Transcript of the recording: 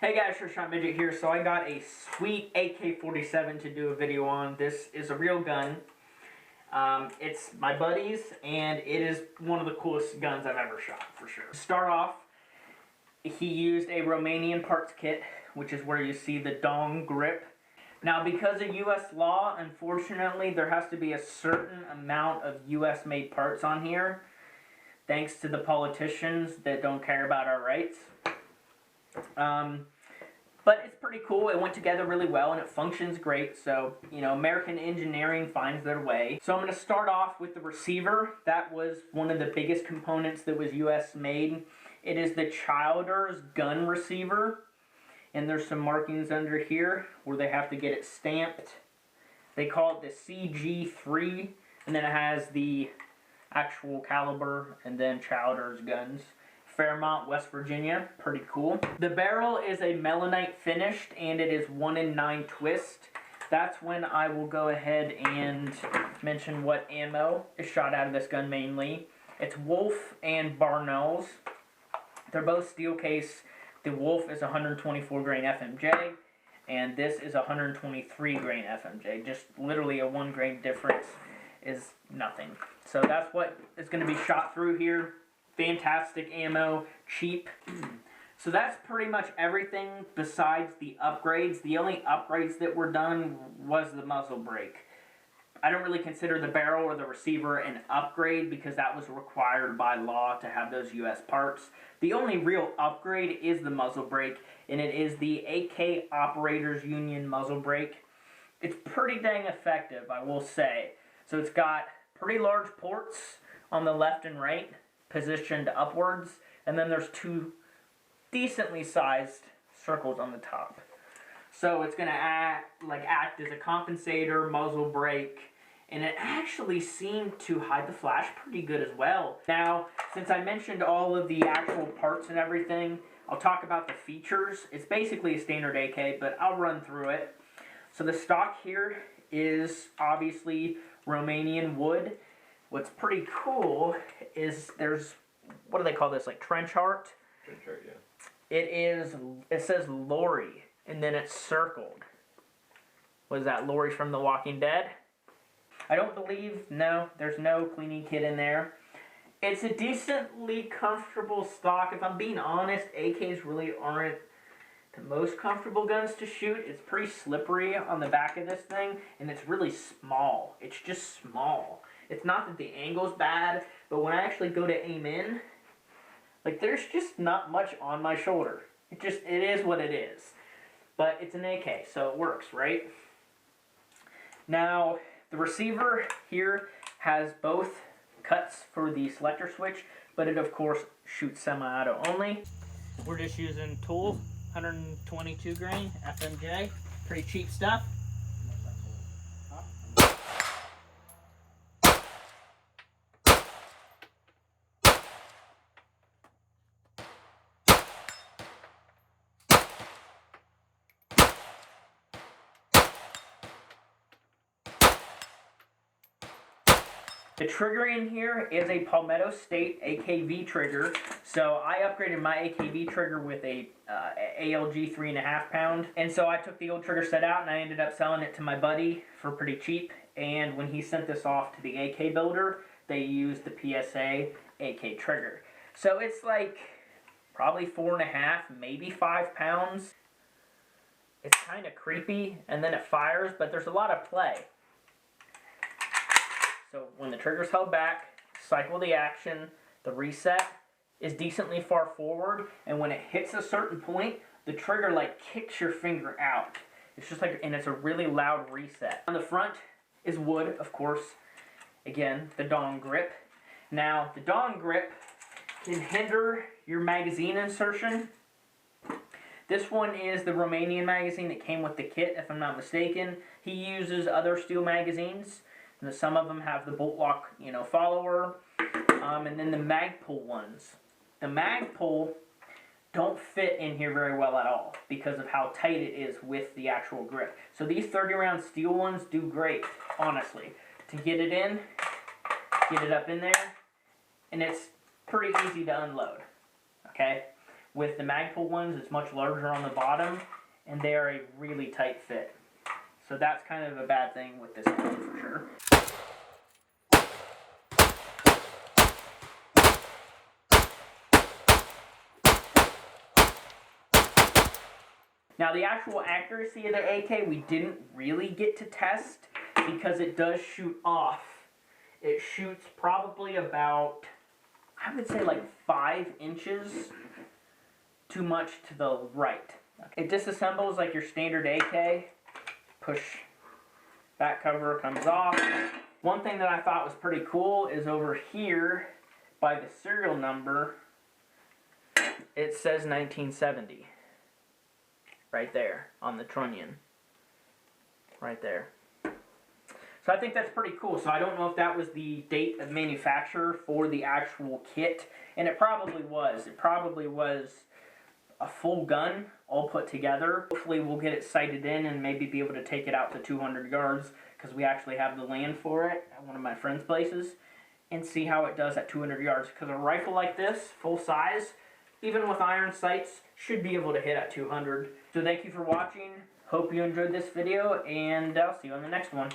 Hey guys, Shot Midget here. So I got a sweet AK47 to do a video on. This is a real gun. It's my buddy's, and it is one of the coolest guns I've ever shot, for sure. To start off, he used a Romanian parts kit, which is where you see the dong grip. Now, because of U.S. law, unfortunately, there has to be a certain amount of U.S.-made parts on here, thanks to the politicians that don't care about our rights. But it's pretty cool. It went together really well, and it functions great. So, American engineering finds their way. So I'm going to start off with the receiver. That was one of the biggest components that was U.S. made. It is the Childers gun receiver. And there's some markings under here where they have to get it stamped. They call it the CG3. And then it has the actual caliber and then Childers guns. Fairmont, West Virginia. Pretty cool. The barrel is a melanite finished, and it is 1 in 9 twist. That's when I will go ahead and mention what ammo is shot out of this gun mainly. It's Wolf and Barnell's. They're both steel case. The Wolf is 124 grain FMJ, and this is 123 grain FMJ. Just literally a 1 grain difference is nothing. So that's what is going to be shot through here. Fantastic ammo, cheap. So that's pretty much everything besides the upgrades. The only upgrades that were done was the muzzle brake. I don't really consider the barrel or the receiver an upgrade because that was required by law to have those U.S. parts. The only real upgrade is the muzzle brake, and it is the AK Operators Union muzzle brake. It's pretty dang effective, I will say. So it's got pretty large ports on the left and right, positioned upwards, and then there's 2 decently sized circles on the top. So it's going to act as a compensator, muzzle brake, and it actually seemed to hide the flash pretty good as well. Now, since I mentioned all of the actual parts and everything, I'll talk about the features. It's basically a standard AK, but I'll run through it. So the stock here is obviously Romanian wood. What's pretty cool is there's, what do they call this, like trench art? Trench art, yeah. It says Lori, and then it's circled. What is that, Lori from The Walking Dead? I don't believe, no, there's no cleaning kit in there. It's a decently comfortable stock. If I'm being honest, AKs really aren't the most comfortable guns to shoot. It's pretty slippery on the back of this thing, and it's really small. It's just small. It's not that the angle's bad, but when I actually go to aim in, there's just not much on my shoulder. It is what it is. But it's an AK, so it works, right? Now, the receiver here has both cuts for the selector switch, but it, of course, shoots semi-auto only. We're just using Tool, 122 grain FMJ. Pretty cheap stuff. The trigger in here is a Palmetto State AKV trigger. So I upgraded my AKV trigger with a ALG 3.5 pound. And so I took the old trigger set out and I ended up selling it to my buddy for pretty cheap. And when he sent this off to the AK builder, they used the PSA AK trigger. So it's probably 4.5, maybe 5 pounds. It's kind of creepy, and then it fires, but there's a lot of play. So when the trigger's held back, cycle the action, the reset is decently far forward, and when it hits a certain point, the trigger kicks your finger out. It's just and it's a really loud reset. On the front is wood, of course. Again, the dong grip. Now, the dong grip can hinder your magazine insertion. This one is the Romanian magazine that came with the kit, if I'm not mistaken. He uses other steel magazines. Some of them have the bolt lock, follower, and then the Magpul ones. The Magpul don't fit in here very well at all because of how tight it is with the actual grip. So these 30-round steel ones do great, honestly. To get it in, get it up in there, and it's pretty easy to unload, okay? With the Magpul ones, it's much larger on the bottom, and they are a really tight fit. So that's kind of a bad thing with this gun for sure. Now the actual accuracy of the AK we didn't really get to test because it does shoot off. It shoots probably about, I would say like 5 inches too much to the right. It disassembles like your standard AK. Push, back cover comes off. One thing that I thought was pretty cool is over here by the serial number, it says 1970. Right there on the trunnion. Right there. So I think that's pretty cool. So I don't know if that was the date of manufacture for the actual kit. And it probably was. It probably was a full gun all put together. Hopefully we'll get it sighted in and maybe be able to take it out to 200 yards because we actually have the land for it at one of my friend's places and see how it does at 200 yards. Because a rifle like this, full size, even with iron sights, should be able to hit at 200. So thank you for watching. Hope you enjoyed this video, and I'll see you on the next one.